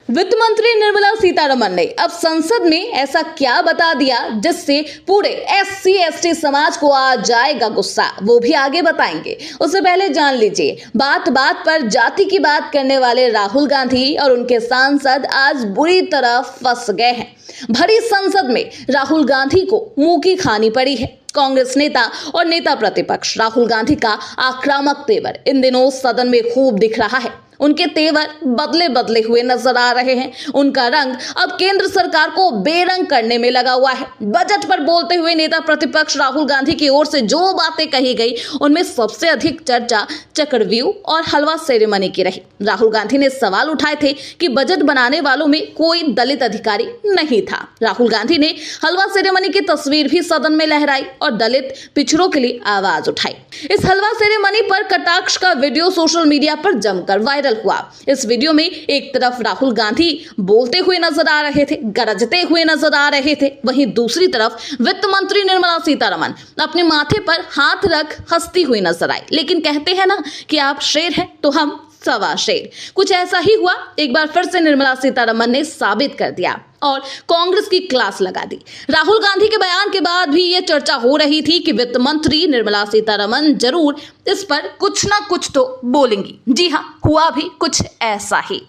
वित्त मंत्री निर्मला सीतारमण ने अब संसद में ऐसा क्या बता दिया जिससे पूरे SC ST समाज को आ जाएगा गुस्सा, वो भी आगे बताएंगे। उससे पहले जान लीजिए, बात बात पर जाति की बात करने वाले राहुल गांधी और उनके सांसद आज बुरी तरह फंस गए हैं। भरी संसद में राहुल गांधी को मुंह की खानी पड़ी है। कांग्रेस नेता और नेता प्रतिपक्ष राहुल गांधी का आक्रामक तेवर इन दिनों सदन में खूब दिख रहा है। उनके तेवर बदले बदले हुए नजर आ रहे हैं। उनका रंग अब केंद्र सरकार को बेरंग करने में लगा हुआ है। बजट पर बोलते हुए नेता प्रतिपक्ष राहुल गांधी की ओर से जो बातें कही गई, उनमें सबसे अधिक चर्चा चक्रव्यूह और हलवा सेरेमनी की रही। राहुल गांधी ने सवाल उठाए थे कि बजट बनाने वालों में कोई दलित अधिकारी नहीं था। राहुल गांधी ने हलवा सेरेमनी की तस्वीर भी सदन में लहराई और दलित पिछड़ों के लिए आवाज उठाई। इस हलवा सेरेमनी पर कटाक्ष का वीडियो सोशल मीडिया पर जमकर वायरल हुआ। इस वीडियो में एक तरफ राहुल गांधी बोलते हुए नजर आ रहे थे, गरजते हुए नजर आ रहे थे, वहीं दूसरी तरफ वित्त मंत्री निर्मला सीतारमण अपने माथे पर हाथ रख हंसती हुई नजर आई। लेकिन कहते हैं ना कि आप शेर हैं तो हम सवा शेर, कुछ ऐसा ही हुआ। एक बार फिर से निर्मला सीतारमण ने साबित कर दिया और कांग्रेस की क्लास लगा दी। राहुल गांधी के बयान के बाद भी यह चर्चा हो रही थी कि वित्त मंत्री निर्मला सीतारमण जरूर इस पर कुछ ना कुछ तो बोलेंगी। जी हां, हुआ भी कुछ ऐसा ही।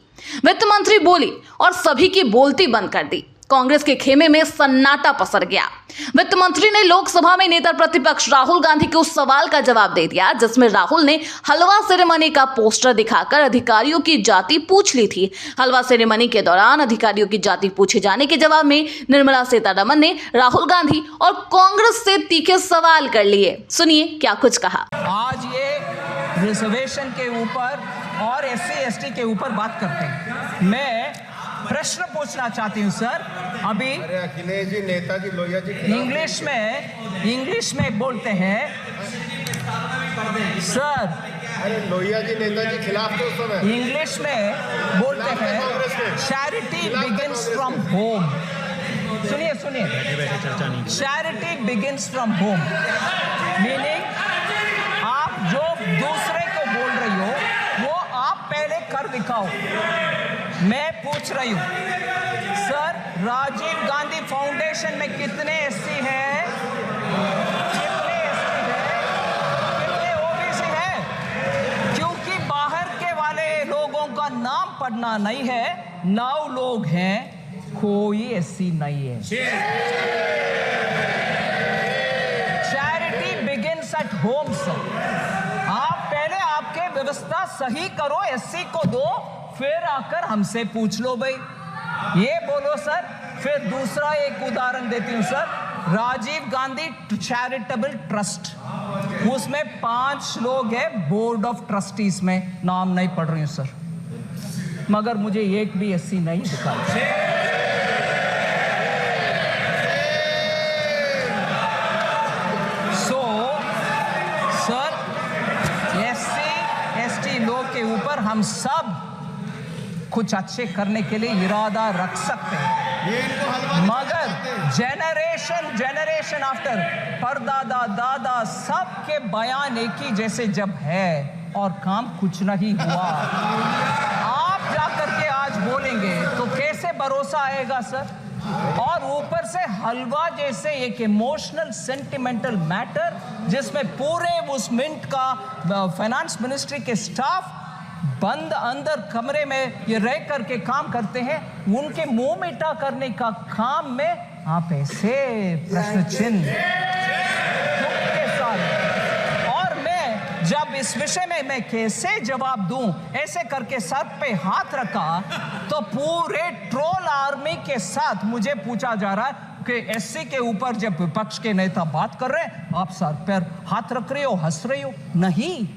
वित्त मंत्री बोली और सभी की बोलती बंद कर दी। कांग्रेस के खेमे में सन्नाटा पसर गया। वित्त मंत्री ने लोकसभा में नेता प्रतिपक्ष राहुल गांधी के उस सवाल का जवाब दे दिया जिसमें राहुल ने हलवा सेरेमनी का पोस्टर दिखाकर अधिकारियों की जाति पूछ ली थी। हलवा सेरेमनी के दौरान अधिकारियों की जाति पूछे जाने के जवाब में निर्मला सीतारमण ने राहुल गांधी और कांग्रेस से तीखे सवाल कर लिए। सुनिए क्या कुछ कहा। आज ये रिजर्वेशन के ऊपर और SC ST के ऊपर बात करते हैं। मैं प्रश्न पूछना चाहती हूँ सर। अभी अखिलेश जी, नेताजी, लोहिया जी इंग्लिश में बोलते हैं सर। अरे लोहिया जी नेताजी खिलाफ तो समय इंग्लिश में बोलते हैं चैरिटी बिगिंस फ्रॉम होम। सुनिए charity begins from home, meaning आप जो दूसरे को बोल रही हो वो आप पहले कर दिखाओ। मैं पूछ रही हूँ सर, राजीव गांधी फाउंडेशन में कितने SC हैं, कितने ST हैं, कितने OBC हैं? क्योंकि बाहर के वाले लोगों का नाम पढ़ना नहीं है। 9 लोग हैं, कोई SC नहीं है। Charity begins at home sir. आप पहले आपके व्यवस्था सही करो, SC को दो, फिर आकर हमसे पूछ लो भाई। ये बोलो सर। फिर दूसरा एक उदाहरण देती हूं sir. Rajiv Gandhi charitable trust, उसमें 5 लोग हैं बोर्ड ऑफ ट्रस्टीज में, नाम नहीं पढ़ रही हूं सर, मगर मुझे एक भी SC नहीं दिखा। सो सर, SC ST लोग के ऊपर हम सब कुछ अच्छे करने के लिए इरादा रख सकते हैं, मगर जनरेशन आफ्टर परदादा दादा सबके बयान एक ही जैसे जब है और काम कुछ नहीं हुआ, आप जाकर के आज बोलेंगे तो कैसे भरोसा आएगा सर? और ऊपर से हलवा जैसे एक इमोशनल सेंटिमेंटल मैटर जिसमें पूरे उस मिनट का फाइनेंस मिनिस्ट्री के स्टाफ बंद अंदर कमरे में ये रह करके काम करते हैं, उनके मुंह मीठा करने का काम में आप ऐसे प्रश्न चिन्ह के साथ। और मैं जब इस विषय में मैं कैसे जवाब दूं, ऐसे करके सर पे हाथ रखा तो पूरे ट्रोल आर्मी के साथ मुझे पूछा जा रहा है कि SC के ऊपर जब विपक्ष के नेता बात कर रहे हैं आप सर पर हाथ रख रहे हो, हंस रही हो। नहीं,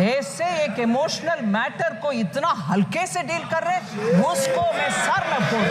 ऐसे एक इमोशनल मैटर को इतना हल्के से डील कर रहे, उसको मैं सर न फोड़।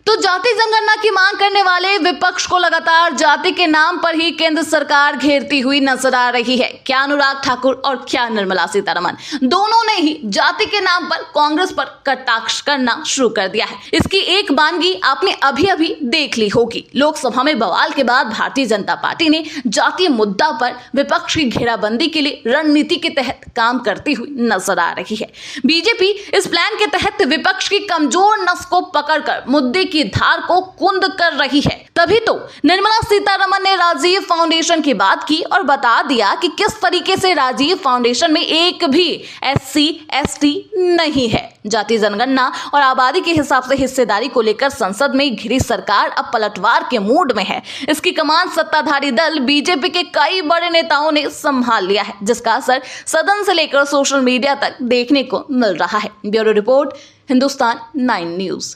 तो जाति जनगणना की मांग करने वाले विपक्ष को लगातार जाति के नाम पर ही केंद्र सरकार घेरती हुई नजर आ रही है। क्या अनुराग ठाकुर और क्या निर्मला सीतारमण, दोनों ने ही जाति के नाम पर कांग्रेस पर कटाक्ष करना शुरू कर दिया है। इसकी एक बानगी आपने अभी अभी देख ली होगी। लोकसभा में बवाल के बाद भारतीय जनता पार्टी ने जातीय मुद्दा पर विपक्ष की घेराबंदी के लिए रणनीति के तहत काम करती हुई नजर आ रही है। बीजेपी इस प्लान के तहत विपक्ष की कमजोर नस को पकड़कर मुद्दे की धार को कुंद कर रही है। तभी तो निर्मला सीतारमण ने राजीव फाउंडेशन की बात की और बता दिया कि किस तरीके से राजीव फाउंडेशन में एक भी SC ST नहीं है। जाति जनगणना और आबादी के हिसाब से हिस्सेदारी को लेकर संसद में घिरी सरकार अब पलटवार के मूड में है। इसकी कमान सत्ताधारी दल बीजेपी के कई बड़े नेताओं ने संभाल लिया है, जिसका असर सदन से लेकर सोशल मीडिया तक देखने को मिल रहा है। Bureau report, Hindustan 9 news.